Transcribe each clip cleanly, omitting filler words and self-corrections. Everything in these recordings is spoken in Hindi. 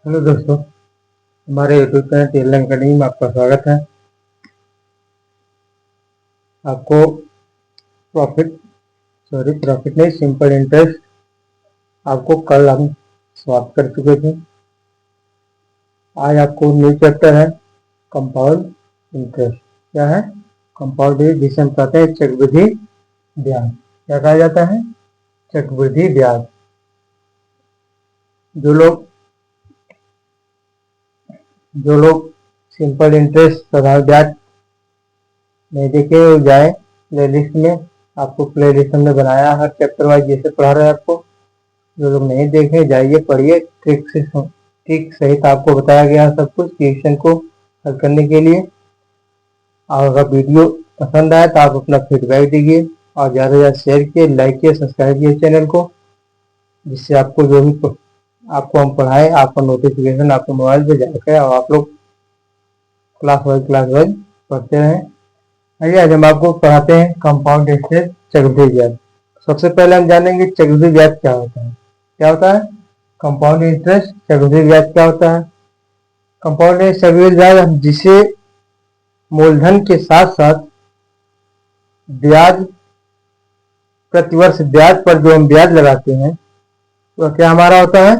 हेलो दोस्तों, हमारे यूट्यूब चैनल टेलर अकेडमी में आपका स्वागत है। आपको प्रॉफिट नहीं, सिंपल इंटरेस्ट आपको कल हम समाप्त कर चुके थे। आज आपको न्यू चैप्टर है कंपाउंड इंटरेस्ट। क्या है कंपाउंड इंटरेस्ट, जिसे हम कहते हैं चक्रवृद्धि ब्याज। क्या कहा जाता है? चक्रवृद्धि ब्याज। जो लोग सिंपल इंटरेस्ट साधारण ब्याज नहीं देखे वो जाए प्लेलिस्ट में। आपको प्लेलिस्ट हमने बनाया, हर चैप्टर वाइज जैसे पढ़ा रहे हैं आपको। जो लोग नहीं देखे जाइए पढ़िए, ट्रिक सहित आपको बताया गया है सब कुछ क्वेश्चन को हल करने के लिए। और अगर वीडियो पसंद आए तो आप अपना फीडबैक दीजिए और ज़्यादा से ज़्यादा शेयर किए, लाइक किए, सब्सक्राइब किए चैनल को, जिससे आपको जो भी आपको हम पढ़ाए आपका नोटिफिकेशन आपके मोबाइल पे जाएगा और आप लोग क्लास वाइज पढ़ते रहें। आइए आज हम आपको पढ़ाते हैं कंपाउंड इंटरेस्ट, चक्रवृद्धि ब्याज। सबसे पहले हम जानेंगे चक्रवृद्धि ब्याज क्या होता है। क्या होता है कंपाउंड इंटरेस्ट, चक्रवृद्धि ब्याज क्या होता है? कंपाउंड इंटरेस्ट चक्रवृद्धि ब्याज जिसे मूलधन के साथ साथ ब्याज, प्रतिवर्ष ब्याज पर जो हम ब्याज लगाते हैं वह क्या हमारा होता है?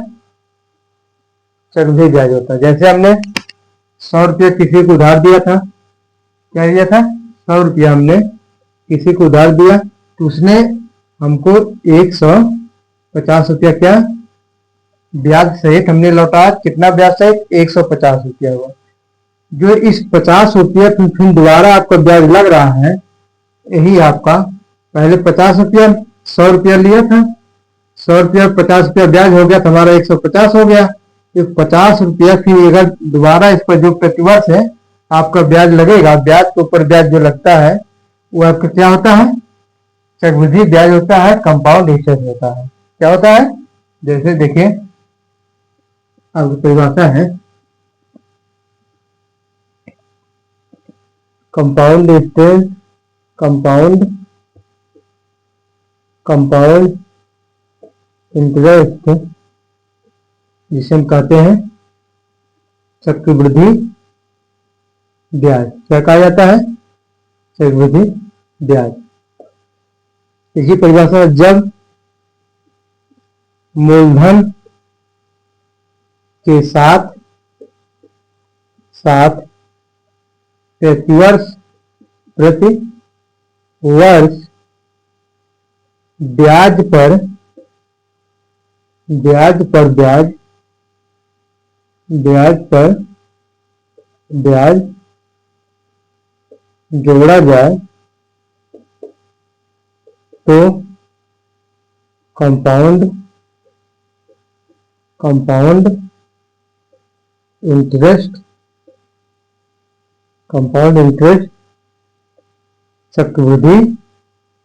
चक्रवृद्धि ब्याज होता है। जैसे हमने 100 रुपया किसी को उधार दिया था। क्या दिया था? 100 रुपया हमने किसी को उधार दिया तो उसने हमको 150 रुपया क्या ब्याज सहित हमने लौटाया। कितना ब्याज सहित? 150 रुपया हुआ। जो इस 50 रुपया फिर दोबारा आपका ब्याज लग रहा है, यही आपका पहले 50 रुपया 100 रुपया लिया था, 100 रुपया 50 रुपया ब्याज हो गया तो हमारा 150 हो गया। तो 50 रुपया फिर अगर दोबारा इस पर जो प्रतिवर्ष है आपका ब्याज लगेगा, ब्याज के ऊपर ब्याज जो लगता है वो आपका क्या होता है? चक्रवृद्धि ब्याज होता है, कंपाउंड इंटरेस्ट होता है। क्या होता है? जैसे देखिए आपकी परिभाषा है, compound interest, compound compound interest जिसे हम कहते हैं चक्रवृद्धि ब्याज। क्या कहा जाता है? चक्रवृद्धि ब्याज। इसी परिभाषा जब मूलधन के साथ साथ प्रति वर्ष ब्याज पर ब्याज जोड़ा जाए तो कंपाउंड इंटरेस्ट चक्रवृद्धि,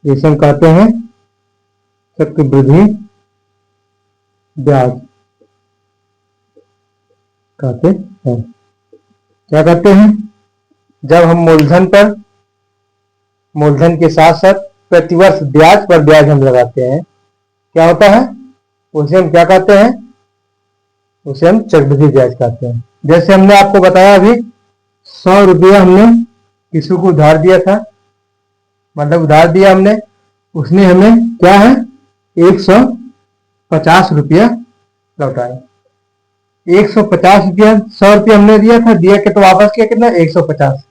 जिसे हम कहते हैं चक्रवृद्धि ब्याज कहते हैं। क्या कहते हैं? जब हम मूलधन के साथ साथ प्रतिवर्ष ब्याज पर ब्याज हम लगाते हैं, क्या होता है? उसे हम क्या कहते हैं? उसे हम चक्रवृद्धि ब्याज कहते हैं। जैसे हमने आपको बताया अभी 100 रुपया हमने किसी को उधार दिया था, मतलब उधार दिया हमने, उसने हमें क्या है 150 रुपया लौटाया। 150 रुपया, 100 रुपया हमने दिया था, दिया के तो वापस किया कितना? 150।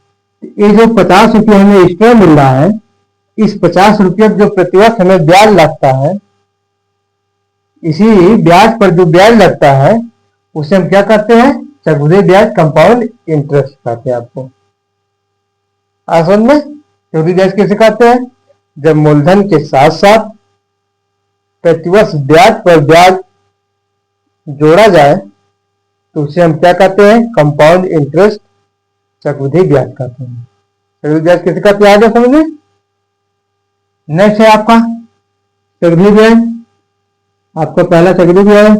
ये जो 50 रुपया हमें एक्स्ट्रा मिल रहा है, इस 50 रुपया जो प्रतिवर्ष हमें ब्याज लगता है, इसी ब्याज पर जो ब्याज लगता है उसे हम क्या कहते हैं? चक्रवृद्धि ब्याज, कंपाउंड इंटरेस्ट कहते हैं। आपको समझ में? चक्रवृद्धि ब्याज कैसे कहते हैं? जब मूलधन के साथ साथ प्रतिवर्ष ब्याज पर ब्याज जोड़ा जाए तो उसे हम क्या कहते हैं? कंपाउंड इंटरेस्ट, चक्रवृद्धि ब्याज कहते हैं। चक्रवृद्धि ब्याज कैसे कहते हैं आगे समझिए। नेक्स्ट है आपका चक्रवृद्धि ब्याज। आपका पहला चक्रवृद्धि ब्याज,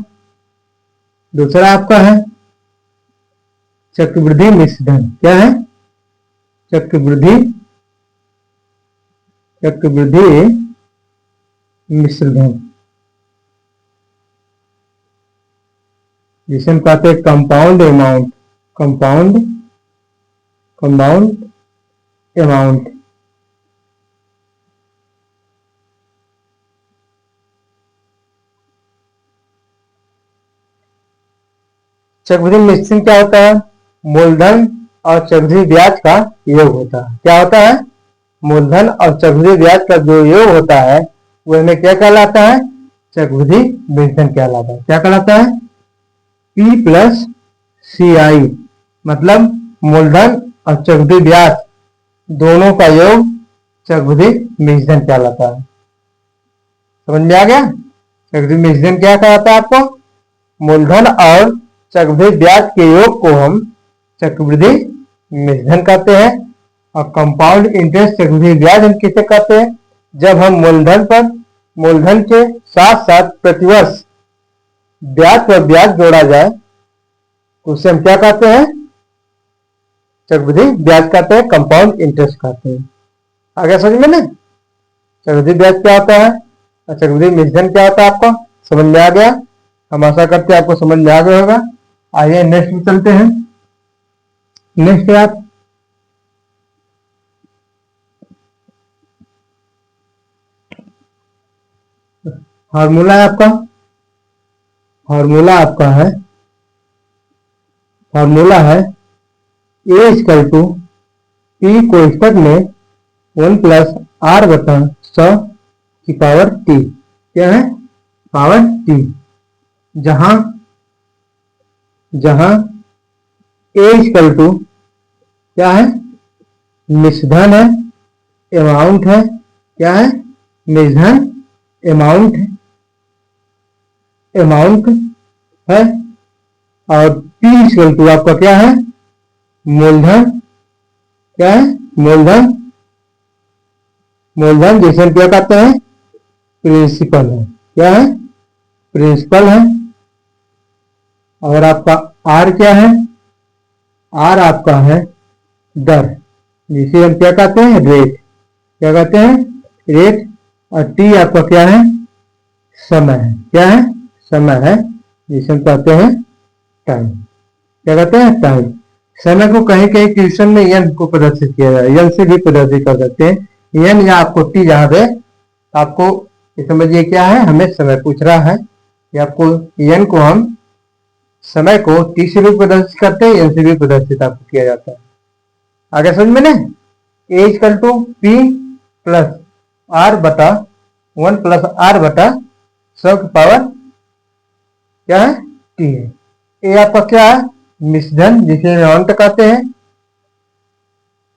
दूसरा आपका है चक्रवृद्धि मिश्रधन। क्या है? चक्रवृद्धि मिश्रधन। जिसे हम कहते हैं compound amount, compound compound amount. चक्रवृद्धि मिश्रण क्या होता है? मूलधन और चक्रवृद्धि ब्याज का योग होता है। क्या होता है? मूलधन और चक्रवृद्धि ब्याज का जो योग होता है वो हमें क्या कहलाता है? चक्रवृद्धि मिश्रण कहलाता है। क्या कहलाता है? P प्लस CI, मतलब मूलधन और चक्रवृद्धि ब्याज दोनों का योग चक्रवृद्धि मिश्रण कहलाता है। समझ में आ गया? चक्रवृद्धि मिश्रण क्या कहलाता है आपको? मूलधन और चक्रवृद्धि ब्याज के योग को हम चक्रवृद्धि मिश्रण कहते हैं। और कंपाउंड इंटरेस्ट चक्रवृद्धि ब्याज हम किसे कहते हैं? जब हम मूलधन के साथ साथ प्रतिवर्ष ब्याज पर ब्याज जोड़ा जाए उसे हम क्या कहते हैं? चक्रवृद्धि ब्याज कहते हैं, कंपाउंड इंटरेस्ट कहते हैं। आगे समझ में ना? चक्रवृद्धि ब्याज क्या होता है और चक्रवृद्धि मिश्रण क्या होता है आपको समझ में आ गया? हम आशा करते हैं आपको समझ में आ गया होगा। आइए नेक्स्ट में चलते हैं। नेक्स्ट है आप फार्मूला है आपका, फार्मूला है A इक्वल टू P कोष्ठक में 1 प्लस R बटा 100 की पावर T। क्या है? Power T। जहां A इक्वल टू क्या है? मिश्रधन है, अमाउंट है। क्या है? मिश्रधन अमाउंट है। और P इक्वल टू आपका क्या है? मूलधन। क्या है? मूलधन जिसे हम क्या कहते हैं? प्रिंसिपल है। क्या है? प्रिंसिपल है। और आपका R क्या है? R आपका है दर, जिसे हम क्या कहते हैं? रेट। क्या कहते हैं? रेट। और T आपका क्या है? समय है। क्या है? समय है, जिसे हम कहते हैं टाइम। क्या कहते हैं? टाइम। समय को कहीं कहीं क्वेश्चन में एन को प्रदर्शित किया जाए, एन से भी प्रदर्शित कर सकते हैं। एन या आपको टी जहां पे आपको समझिए क्या है, हमें समय पूछ रहा है कि आपको एन को हम समय को टी से भी प्रदर्शित करते हैं, एन से भी प्रदर्शित आपको किया जाता है। आगे समझ में नहीं? A equal to P plus R बटा 1 प्लस आर बटा 100 की पावर क्या है? टी है। ए आपका क्या है? मिश्रधन, जिसे अमाउंट कहते हैं।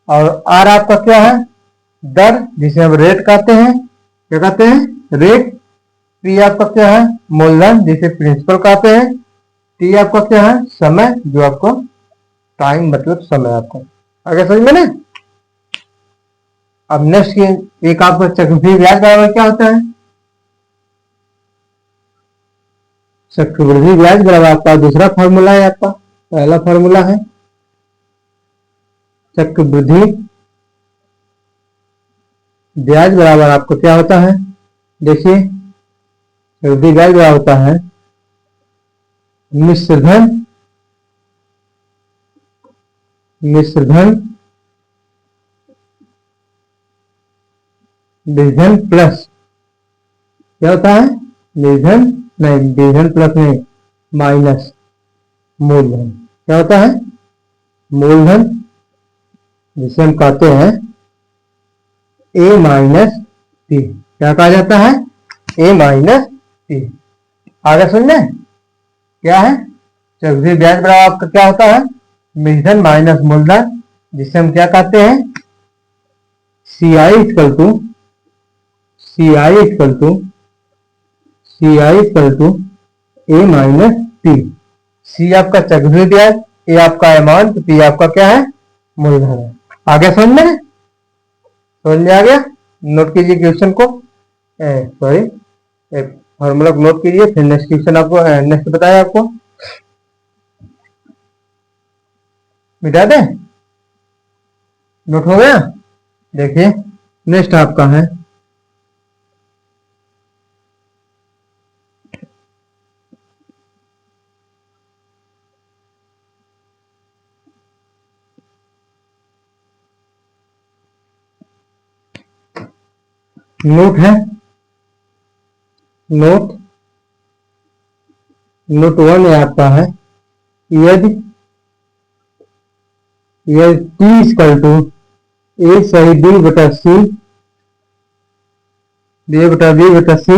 और आर आपका क्या है? दर, जिसे हम रेट कहते हैं। क्या कहते हैं? रेट। पी आपका क्या है? मूलधन, जिसे प्रिंसिपल कहते हैं। टी आपका क्या है? समय, जो आपको टाइम मतलब समय आपको। आगे समझ में ना? अब नेक्स्ट एक आपका चक्रवृद्धि ब्याज बराबर क्या होता है? चक्रवृद्धि ब्याज बराबर आपका दूसरा फॉर्मूला है, आपका पहला फॉर्मूला है चक्रवृद्धि ब्याज बराबर आपको क्या होता है? देखिए, चक्रवृद्धि ब्याज बराबर होता है मिश्रधन विभजन प्लस क्या होता है? विभजन प्लस नहीं, माइनस मूलधन। क्या होता है? मूलधन, जिसे हम कहते हैं ए माइनस पी। क्या कहा जाता है? ए माइनस पी। आगे सुनने क्या है? चक्रवृद्धि ब्याज बराबर आपका क्या होता है? मिश्रधन माइनस मूलधन, जिसे हम क्या कहते हैं? CI equal to A minus P. C आपका चक्रवृद्धि ब्याज, ए आपका अमाउंट, पी आपका क्या है? मूलधन है। आगे समझ में आ गया? नोट कीजिए क्वेश्चन को, सॉरी फॉर्मूला को नोट कीजिए, फिर नेक्स्ट क्वेश्चन आपको नेक्स्ट बताया आपको। मिटा दे? नोट हो गया? देखिए नेक्स्ट आपका है नोट है, नोट नोट 1 है आपका है, यदि टी इक्वल टू ए सही बी बटा सी, बी बटा सी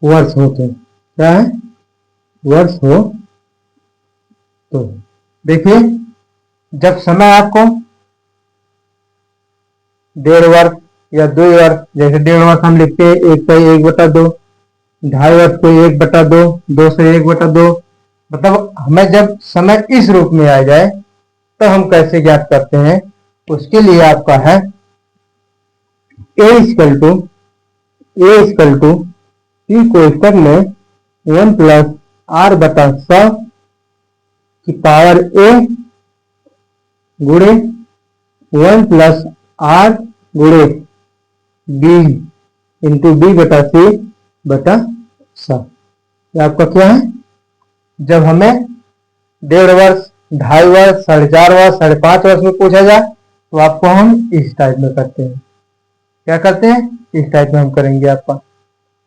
वर्ष हो तो क्या है, वर्ष हो तो देखिए जब समय आपको 1.5 वर्ष या 2 वर्ष, जैसे 1.5 वर्ष हम लिखते हैं 1 से 1/2, 2.5 वर्ष को 1/2, 2 से 1/2, मतलब हमें जब समय इस रूप में आ जाए तो हम कैसे ज्ञात करते हैं, उसके लिए आपका है ए इक्वल टू टी कोष्टक में 1 प्लस आर बटा 100 की पावर ए गुणे 1 प्लस आर गुणे बी इंटू बी बटा सी बटा 100। ये आपका क्या है, जब हमें 1.5 वर्ष, 2.5 वर्ष, 4.5 वर्ष, 5.5 वर्ष में पूछा जाए तो आपको हम इस टाइप में करते हैं, क्या करते हैं, इस टाइप में हम करेंगे आपका,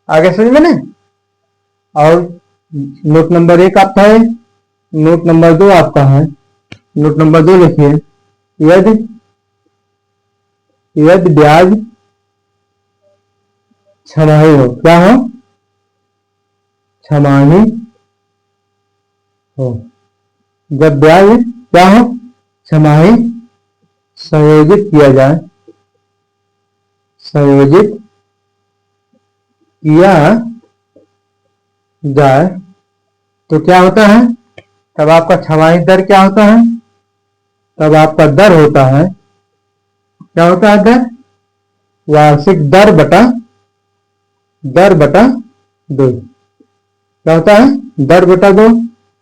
आगे समझ में नहीं। और नोट नंबर 1 आपका है, नोट नंबर 2 आपका है, नोट नंबर 2 लिखिए, यदि ब्याज छमाही हो, क्या हो, छमाही हो, जब ब्याज क्या हो, छमाही संयोजित किया जाए, संयोजित किया जाए तो क्या होता है, तब आपका छमाही दर क्या होता है, तब आपका दर होता है, क्या होता है दर, वार्षिक दर बटा 2, क्या होता है, दर बटा 2।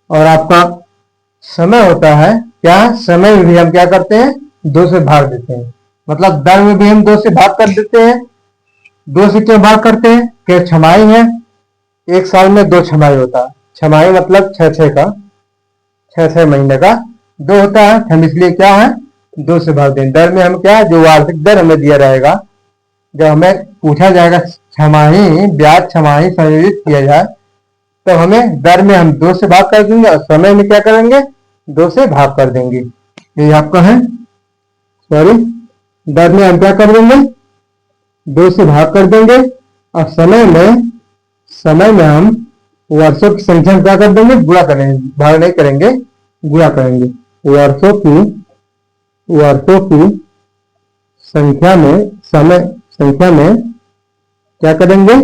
और आपका समय होता है क्या, समय में भी हम क्या करते हैं, 2 से भाग देते हैं, मतलब दर में भी हम 2 से भाग कर देते हैं। 2 से क्यों भाग करते हैं, क्या छमाही है, एक साल में 2 छमाही होता है, छमाही मतलब 6 महीने का 2 होता है, हम इसलिए क्या है 2 से भाग दें। दर में हम क्या, जो वार्षिक दर हमें दिया रहेगा, जब हमें पूछा जाएगा छमाही ब्याज छमाही संयोजित किया जाए तो हमें दर में हम 2 से भाग कर देंगे और समय में क्या करेंगे, 2 से भाग कर देंगे। ये आपका है, सॉरी, दर में हम क्या कर देंगे, 2 से भाग कर देंगे और समय में हम वर्षों की संख्या में क्या कर देंगे, गुणा करेंगे, भाग नहीं करेंगे, गुणा करेंगे। वर्षों की संख्या में संख्या में क्या करेंगे,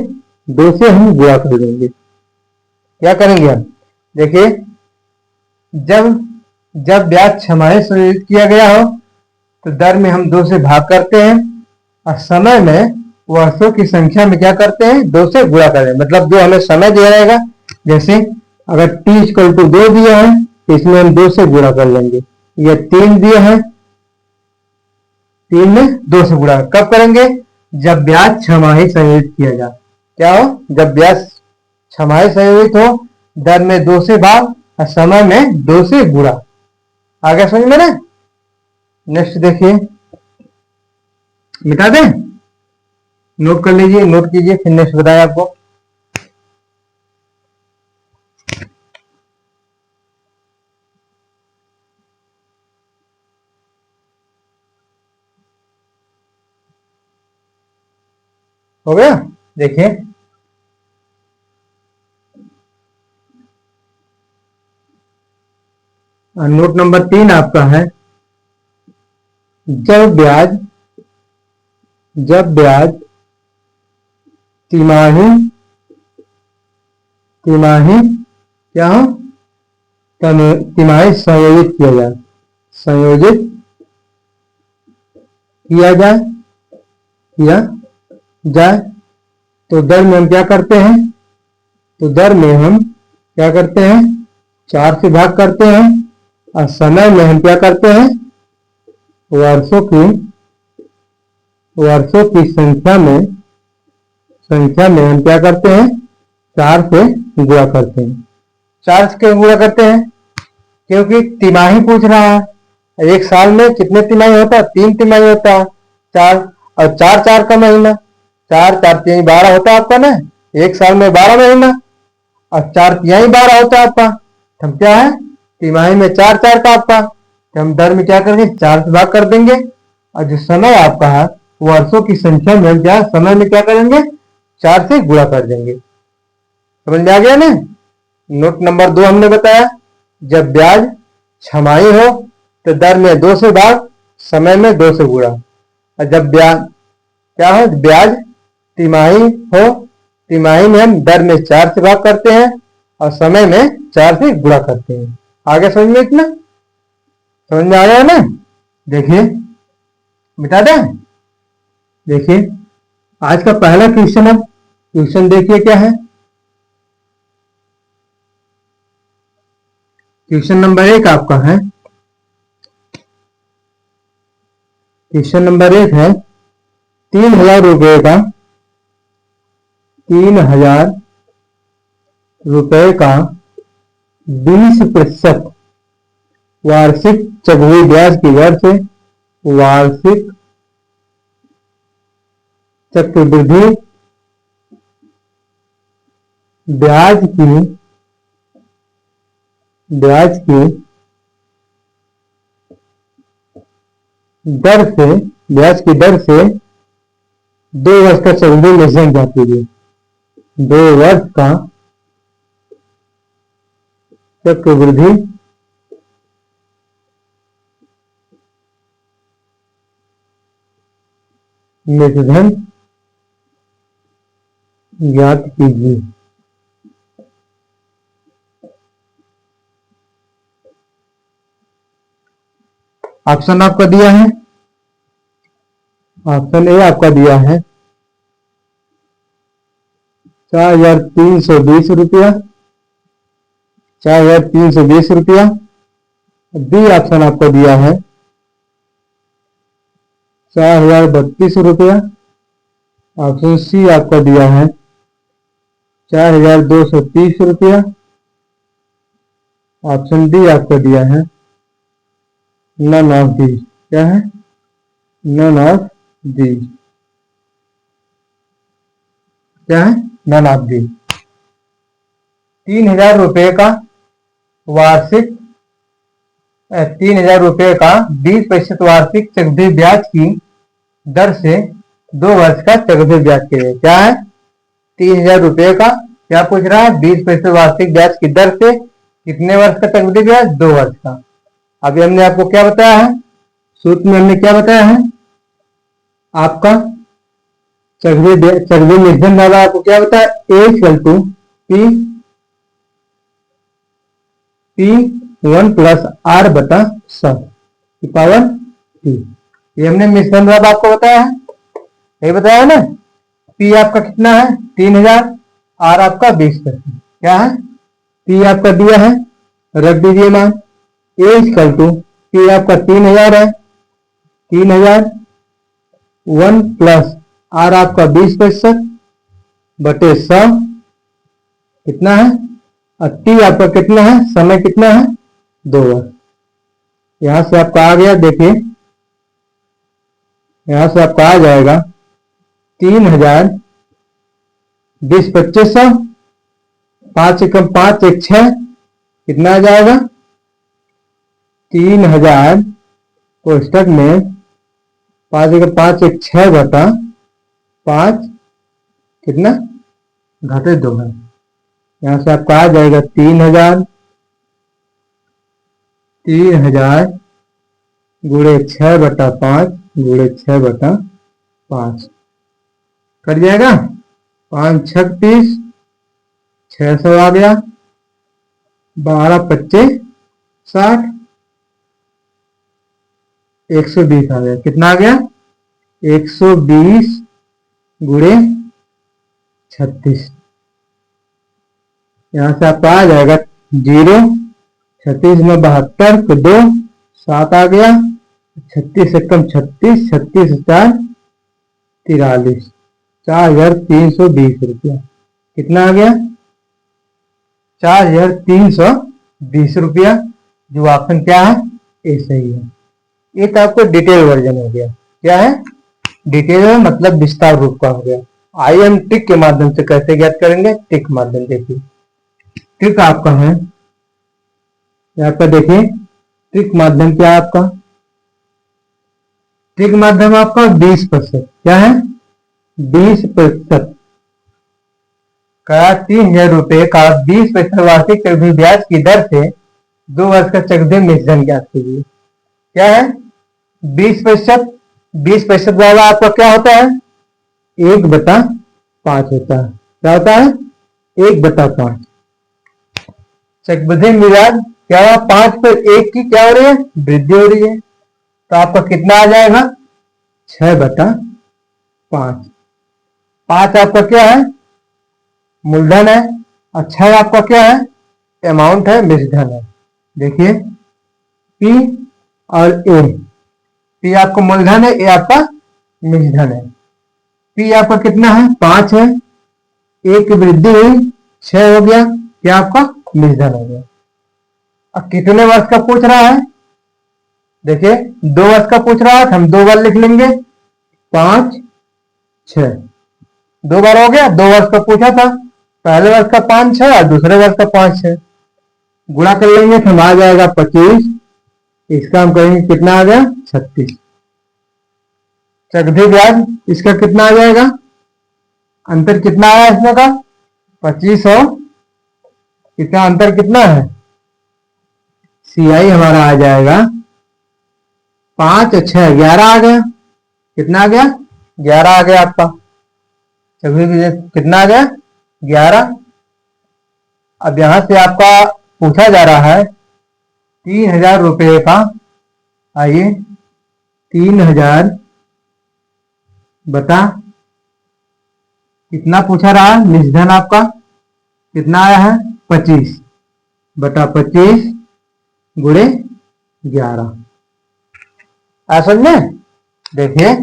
2 से हम गुणा कर देंगे। क्या करेंगे हम, देखिए जब ब्याज छमाही संयोजित किया गया हो तो दर में हम 2 से भाग करते हैं और समय में वर्षों की संख्या में क्या करते हैं, 2 से गुणा करें, मतलब जो हमें समय दिया जाएगा, जैसे अगर t इक्वल टू 2 दिया है तो इसमें हम 2 से गुणा कर लेंगे, या 3 दिया है, 3 में 2 से गुणा कब करेंगे, जब ब्याज छमाही संयोजित किया जाए, क्या हो, जब ब्याज छमाही संयोजित हो, दर में 2 से भाग और समय में 2 से गुणा। आगे समझ में ना। नेक्स्ट देखिए, मिटा दें, नोट कर लीजिए, नोट कीजिए, फिर नेक्स्ट बताएं आपको। हो गया, देखिए नोट नंबर 3 आपका है, जब ब्याज तिमाही क्या हो, तिमाही संयोजित किया जाए तो दर में हम क्या करते हैं, तो दर में हम क्या करते हैं, 4 से भाग करते हैं और समय में हम क्या करते हैं, वर्षों की संख्या में हम क्या करते हैं, 4 से गुणा करते हैं। 4 से क्यों गुणा करते हैं, क्योंकि तिमाही पूछ रहा है, एक साल में कितने तिमाही होता है? 3 तिमाही होता है, 4, और 4 का महीना, 4 12 होता है आपका ना, एक साल में 12 महीना, और 4 तिहाई 12 होता है आपका। हम क्या है, तिमाही में 4 का आपका, तो हम दर में क्या करेंगे, 4 से भाग कर देंगे, और जो समय आपका है वर्षों की संख्या में क्या समय में क्या करेंगे, 4 से गुणा कर देंगे। समझ में आ गया ना। नोट नंबर 2 हमने बताया, जब ब्याज छमाही हो तो दर में 2 से भाग, समय में 2 से गुणा। और जब ब्याज क्या हो, ब्याज तिमाही हो, तिमाही में हम दर में 4 से भाग करते हैं और समय में 4 से गुणा करते हैं। आगे समझ में, इतना समझ में आ गया ना। देखिए मिटा दें। देखिए आज का पहला क्वेश्चन है, क्वेश्चन देखिए क्या है। क्वेश्चन नंबर 1 आपका है, क्वेश्चन नंबर 1 है 3,000 रुपये का, 3,000 रुपये का 20% वार्षिक चक्रवृद्धि ब्याज की दर से, वार्षिक चक्रवृद्धि ब्याज की दर से, ब्याज की दर से 2 वर्ष का चक्रवृद्धि निश्चय ज्ञात कीजिए। 2 वर्ष का चक्रवृद्धि निर्धन ज्ञात कीजिए। ऑप्शन आपका दिया है, ऑप्शन ए आपका दिया है 4,320 रुपया, 4,320 रुपया। बी ऑप्शन आपका दिया है 4,032 रुपया। ऑप्शन सी आपका दिया है 4,230 रुपया। ऑप्शन डी आपका दिया है नन ऑफ दी। क्या है, नन ऑफ दी। क्या है, नन ऑफ दी। 3,000 रुपये का वार्षिक, 3,000 रुपये का 20% वार्षिक चक्रवृद्धि ब्याज की दर से 2 वर्ष का चक्रवृद्धि ब्याज के लिए। क्या है, 3,000 रुपये का क्या पूछ रहा है, 20% वार्षिक ब्याज की दर से कितने वर्ष का चक्रवृद्धि ब्याज, 2 वर्ष का। अभी हमने आपको क्या बताया है, सूत्र में हमने क्या बताया है, आपका चक्रवृद्धि निर्धन वाला आपको क्या बताया, A equal to P1 plus R बटा 100 की पावर T। ये हमने मिश्रण लाभ आपको बताया है, ये बताया ना। P आपका कितना है 3,000, R आपका 20%। क्या है, P आपका दिया है, रख दीजिए मान, ए इक्वल टू P आपका 3,000 है, 3,000 1 प्लस R आपका 20% बटे 100 कितना है, और T आपका कितना है, समय कितना है 2 वर्ष। यहां से आपका आ गया, देखिए यहां से आपका आ जाएगा 3,000 20 2500, 5 एकम 5 1 6 कितना आ जाएगा, 3,000 कोष्टक में 5 एकम 5 1 6 बटा 5 कितना घटे 2 है। यहां से आपका आ जाएगा 3,000 गुणे 6 बटा 5 गुणे 6 बटा 5 कट जाएगा, 5 6 30, 600 आ गया, 12 25 60, 120 आ गया। कितना आ गया, 120 गुणे 36। यहां से आपका आ जाएगा 0, 36 में 72 को 2 7 आ गया, 36 एकम 36, 36 4 43, 4,320 रुपया। कितना आ गया, 4,320 रुपया। जो ऑप्शन क्या है, ए सही है। ये तो आपको डिटेल वर्जन हो गया। क्या है? डिटेल में मतलब विस्तार रूप का हो गया। आइए हम ट्रिक के माध्यम से कैसे ज्ञात करेंगे। ट्रिक माध्यम देखिए, ट्रिक आपका है यहाँ पर देखिए, ट्रिक माध्यम क्या है आपका? ट्रिक माध्यम आपका 20%। क्या है? 20% का 3000 रुपए का 20% वार्षिक चक्रवृद्धि ब्याज की दर से 2 वर्ष का चक्रवृद्धि मिश्रण ज्ञात कीजिए। क्या है? 20%। 20% वाला आपका क्या होता है? 1/5 होता है। क्या होता है? 1/5। चक्रवृद्धि ब्याज क्या हुआ? 5 पर 1 की क्या हो रही है? वृद्धि हो रही है। तो आपका कितना आ जाएगा? 6/5। 5 आपका क्या है? मूलधन है। और 6 आपका क्या है? अमाउंट है, मिश्रधन है। देखिए पी और ए, पी आपका मूलधन है, ए आपका मिश्रधन है। पी आपका कितना है? 5 है। ए की वृद्धि हुई, 6 हो गया। क्या आपका? मिश्रधन हो गया। अब कितने वर्ष का पूछ रहा है? देखिए 2 वर्ष का पूछ रहा है तो हम 2 बार लिख लेंगे। 5 6 2 बार हो गया। 2 वर्ष का पूछा था, पहले वर्ष का 5 6 और दूसरे वर्ष का 5 6 गुणा कर लेंगे तो हम आ जाएगा 25। इसका हम कहेंगे कितना आ गया? 36। चक्रवृद्धि ब्याज इसका कितना आ जाएगा? अंतर कितना आया इसमें का? 25 और कितना अंतर कितना है? सीआई हमारा आ जाएगा 5 और 6 11 आ गया। कितना आ गया? 11 आ गया आपका। कितना आ गया? 11। अब यहां से आपका पूछा जा रहा है 3000 रुपये का। आइए 3000 बता कितना पूछा रहा है? निश्धन आपका कितना आया है? 25/25 गुणे 11। समझ में? देखिए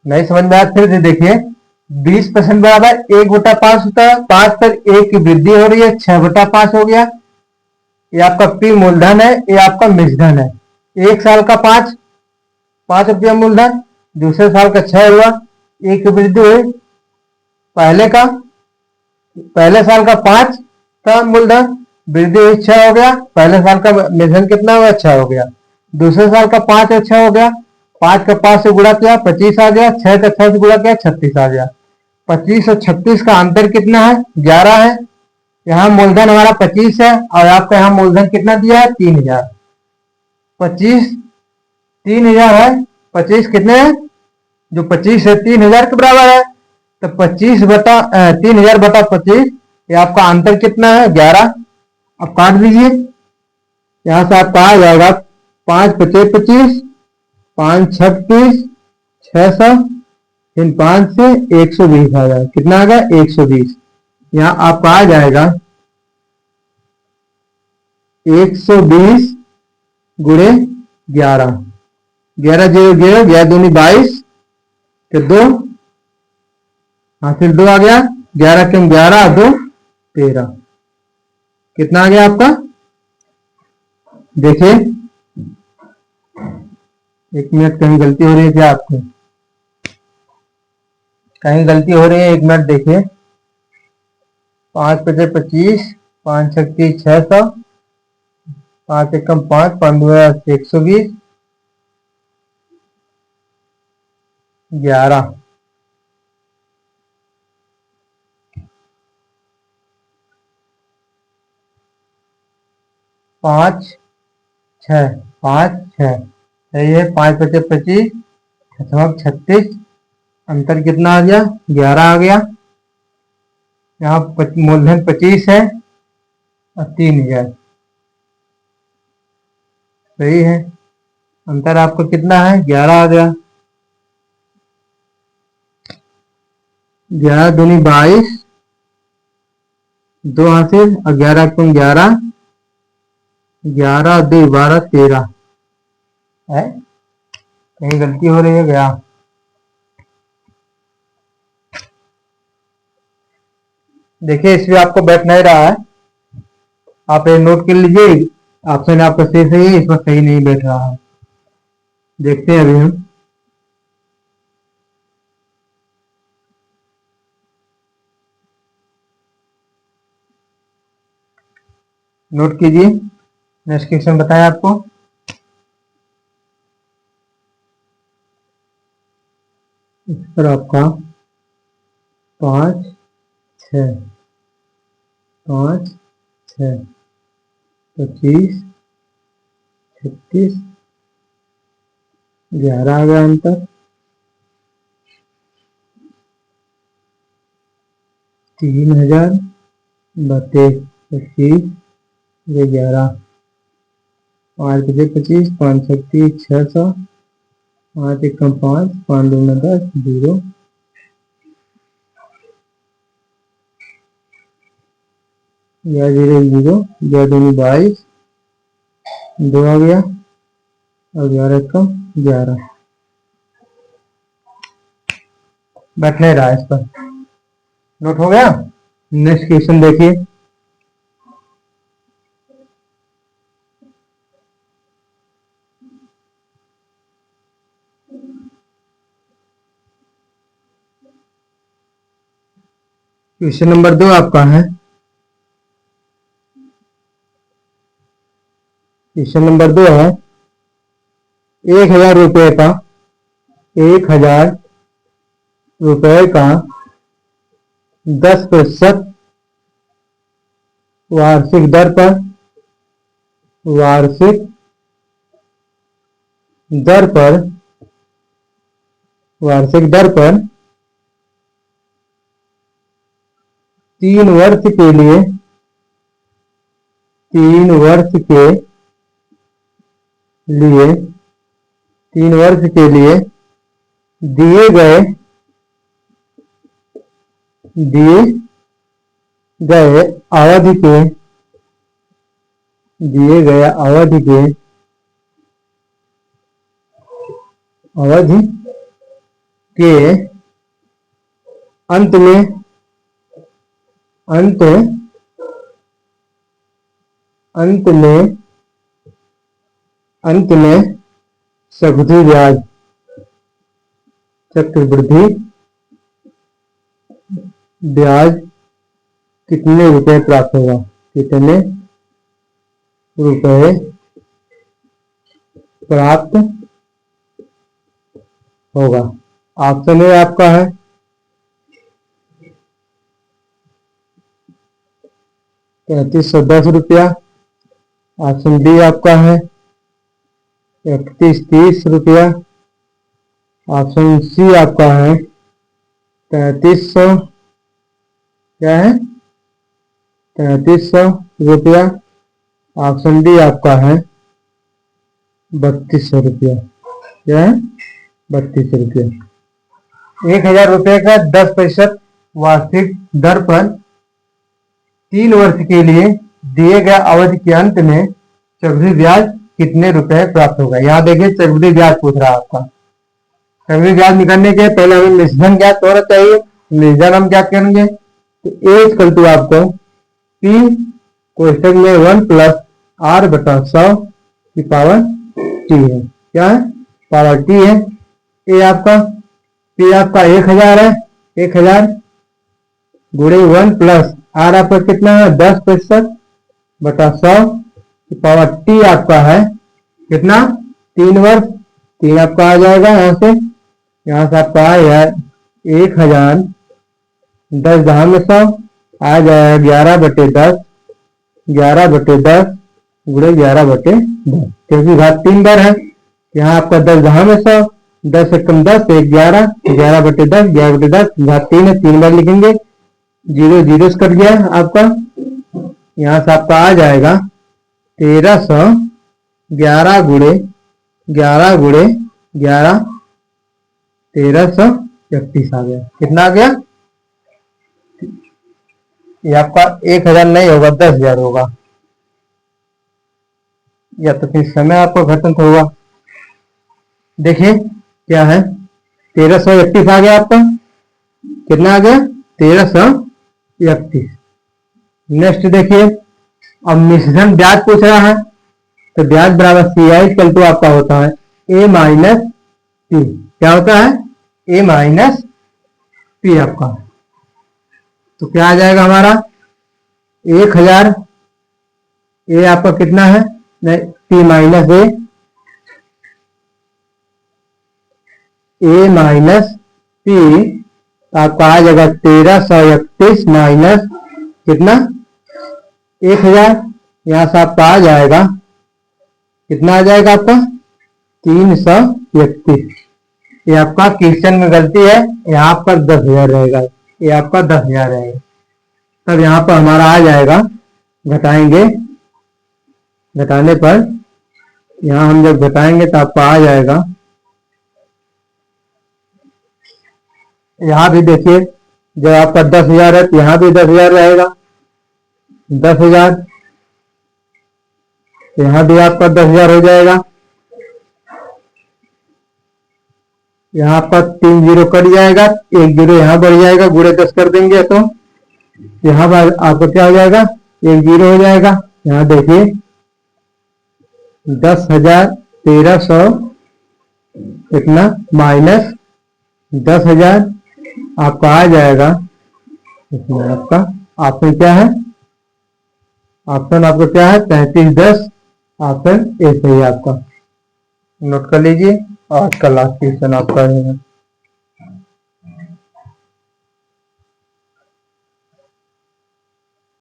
नहीं समझ में आया फिर से देखिए। 20% बराबर 1/5 होता है। 5 पर 1 की वृद्धि हो रही है, 6/5 हो गया। ये आपका पी मूलधन है, ये आपका मिश्रधन है। 1 साल का 5 रुपया मूलधन, दूसरे साल का 6 हुआ। 1 की वृद्धि हुई। पहले साल का 5 का मूलधन, वृद्धि हुई 6 हो गया। पहले साल का मिश्रण कितना हुआ? 6 हो गया। दूसरे साल का 5 और 6 हो गया। 5 का 5 से गुणा किया 25 आ गया। 6 का 6 से गुणा किया 36 आ गया। 25 और 36 का अंतर कितना है? 11 है। यहाँ मूलधन हमारा 25 है और आपका यहाँ मूलधन कितना दिया है? 3000। 25 3000 है। 25 कितने है? जो 25 है 3000 के बराबर है। तो 3000/25, ये आपका अंतर कितना है? 11। अब काट दीजिए। यहां से आपका आ जाएगा 5 × 5 = 25, 5 × 6 = 30, 600, फिर 5 से 120 आ जाएगा। कितना आ गया? 120। यहाँ आपका आ जाएगा 120 गुणे 11। 11 0 0, 11 दूनी 22, फिर 2, हाँ फिर 2 आ गया। 11 × 11 2 13। कितना आ गया आपका? देखिए 1 मिनट, कहीं गलती हो रही है क्या आपको? कहीं गलती हो रही है? 1 मिनट देखिए। 5 × 5 = 25, 5 × 6 = 600, 5 × 1 = 5, 5 × 2 = 120, 11। 5 6 5 6 सही है। 5 × 5 = 25, 36। अंतर कितना आ गया? 11 आ गया। यहाँ मूलधन 25 है और 3000 सही है। अंतर आपको कितना है? 11 आ गया। 11 दूनी 22, 2 हासिल और 11 × 11, 11 2 12 13 है। कहीं गलती हो रही है क्या? देखिए इसमें आपको बैठ नहीं रहा है, आप ये नोट कर लीजिए। ऑप्शन आपका सही है, इसमें सही नहीं बैठ रहा है। देखते हैं अभी हम। नोट कीजिए, नेक्स्ट क्वेश्चन बताया आपको। इस पर आपका 5 6 5 6 25 36 11 आ गया अंतर। 3000 बटे 25 ये 11, 5 बजे 25, 5 36 600, 5 1 5, 5 2 10 0, या 0 0, या 2 22, 2 आ गया और 11 1 11, बैठ नहीं रहा इस पर। नोट हो गया। नेक्स्ट क्वेश्चन देखिए। क्वेश्चन नंबर 2 आपका है। क्वेश्चन नंबर 2 है 1000 रुपये का 1000 रुपये का 10% वार्षिक दर पर वार्षिक दर पर वार्षिक दर पर 3 वर्ष के लिए 3 वर्ष के लिए 3 वर्ष के लिए दिए गए अवधि के दिए गए अवधि के अंत में चक्रवृद्धि ब्याज कितने रुपए प्राप्त होगा? कितने रुपए प्राप्त होगा? ऑप्शन ए आपका है 3310 रुपया। ऑप्शन बी आपका है 3130 रुपया। ऑप्शन सी आपका है 3300, क्या है 3300 रुपया। ऑप्शन डी आपका है 3200 रुपया। क्या है 3200 रुपया। 1000 रुपये का 10% वार्षिक दर पर 3 वर्ष के लिए दिए गए अवधि के अंत में चक्रवृद्धि ब्याज कितने रुपए प्राप्त होगा? यहाँ देखिए चक्रवृद्धि ब्याज पूछ रहा है आपका। चक्रवृद्धि ब्याज निकालने के पहले हमें निश्चन ज्ञात होना चाहिए। निश्चन हम क्या करेंगे तो ए इक्वल टू आपको पी कोष्टक में 1 प्लस आर बटा 100 की पावर टी है। क्या है पावर टी है। ए आपका पी आपका 1000 है। 1000 गुणे 1 प्लस आर आपका कितना है 10% बटा 100 की पावर टी आपका है कितना 3 वर्ष। 3 आपका आ जाएगा यहाँ से आपका आया 1000 10 दहा में 100 आ जाएगा 11 बटे 10 11 बटे 10 गुणे 11 बटे 10 क्योंकि घात 3 बार है। यहाँ आपका 10 दहा में 100 10 से कम 10 1 11 11 बटे 10 11 बटे 10 घात 3 है 3 बार लिखेंगे। 0 0 कट गया आपका। यहाँ से आपका आ जाएगा 1300 11 गुणे 11 गुणे 11 1331 आ गया। कितना आ गया? ये आपका 1000 नहीं होगा 10,000 होगा, या तो फिर समय आपको घटन होगा। देखिए क्या है 1331 आ गया आपका। कितना आ गया 1331। नेक्स्ट देखिए अब मिश्रण ब्याज पूछ रहा है तो ब्याज बराबर सी आई इक्वल टू आपका होता है ए माइनस पी। क्या होता है? ए माइनस पी आपका। तो क्या आ जाएगा हमारा? 1000। ए आपका कितना है? पी माइनस ए माइनस पी। आपका आ जाएगा 1331 माइनस कितना? 1000। यहां से आपका आ जाएगा कितना? आ जाएगा आपका 331। ये आपका क्वेश्चन में गलती है, यहाँ पर 10,000 रहेगा। ये आपका 10,000 रहेगा। तब यहाँ पर हमारा आ जाएगा, घटाएंगे, घटाने पर यहाँ हम जब घटाएंगे तो आपका आ जाएगा, यहाँ भी देखिए जब आपका 10,000 है तो यहाँ भी 10,000 रहेगा। 10,000 यहाँ भी आपका 10,000 हो जाएगा। यहाँ पर 3 जीरो कट जाएगा, 1 जीरो यहाँ बढ़ जाएगा, गुणे 10 कर देंगे तो यहाँ पर आपका क्या हो जाएगा? 1 जीरो हो जाएगा। यहाँ देखिए 10,1300 कितना माइनस 10,000 आपका आ जाएगा। इसमें आपका ऑप्शन क्या है? ऑप्शन आपका क्या है? 3310। ऑप्शन ए सही है आपका। नोट कर लीजिए। आज का लास्ट क्वेश्चन आपका है।